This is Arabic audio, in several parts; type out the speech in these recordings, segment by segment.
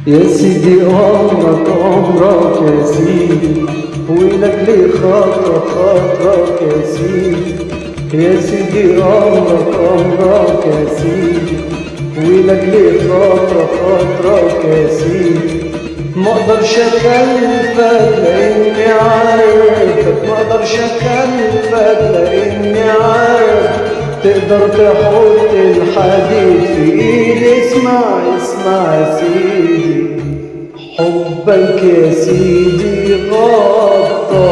يا سيدي عمرك عمرك يا سيدي، وينك لي خاطرك خاطرك يا سيدي. يا سيدي عمرك عمرك يا سيدي، وينك لي خاطرك خاطرك يا سيدي. مقدرش اكلفك لاني عارفك، مقدرش اكلفك لاني عارف تقدر تحط الحديد في ايدي. اسمع اسمع يا سيدي، حبك يا سيدي غطى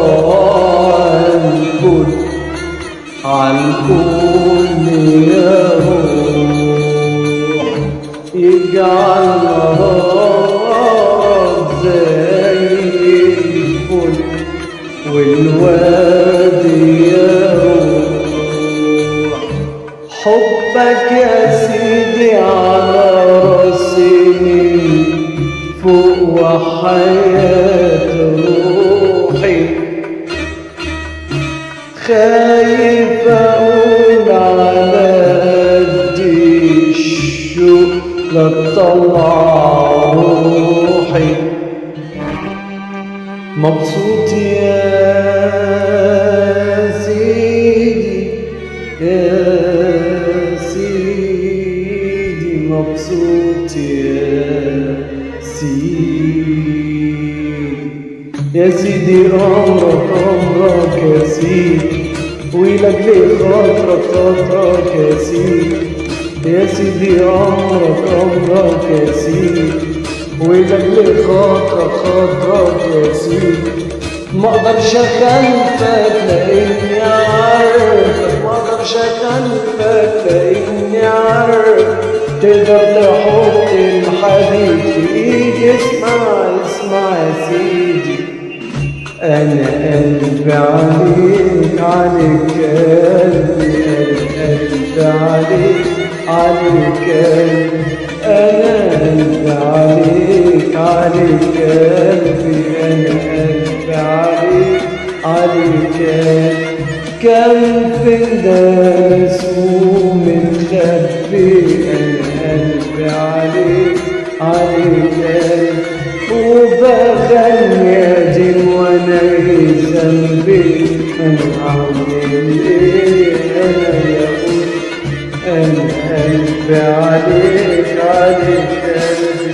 عالكل عالكل يا روح، يجعل نهارك زي الفل والوادي يا روح. حبك يا سيدي على راسي من فوق وحياة روحي، خايف اقول على قد الشوق لا تطلع روحي. مبسوط يا سيدي يا سيدي، مبسوط يا سيدي. يا سيدي عمرك عمرك يا سيدي، ويلك لي خاطرك خاطرك يا سيدي. يا سيدي عمرك عمرك يا سيدي، ويلك لي خاطرك خاطرك يا سيدي. مقدرش اخلفك لاني عارفك، مقدرش اخلفك لاني عارف تقدر تحط الحديد في ايدي. اسمع اسمع يا سيدي، انا قلبي عليك عليك قلبي، قلبي عليك عليك قلبي، انا قلبي عليك عليك قلبي، انا قلبي عليك عليك قلبي. كم فدان اسمه متخبي، انا قلبي عليك عليك قلبي. وبغني ادين وانا ذنبي، انا اعمل ايه انا يا ابوي، انا قلبي عليك عليك قلبي.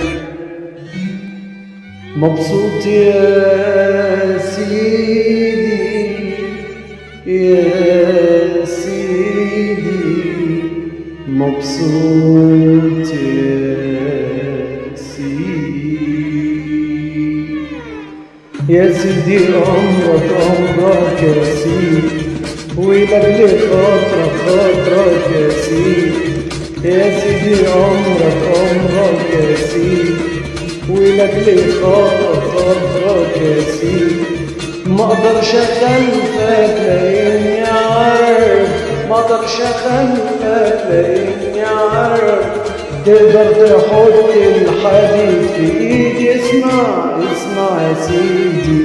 مبسوط يا سيدي يا سيدي، مبسوط يا سيدي. يا سيدي عمرك عمرك يا سيدي، ويلك لي خاطرك خاطرك يا سيدي. يا سيدي عمرك عمرك يا سيدي، ويلك لي خاطرك خاطرك يا سيدي. مقدرش اخلفك لاني عارف، مقدرش اخلفك لاني عارف تقدر تحط الحديد في ايدي. اسمع اسمع يا سيدي،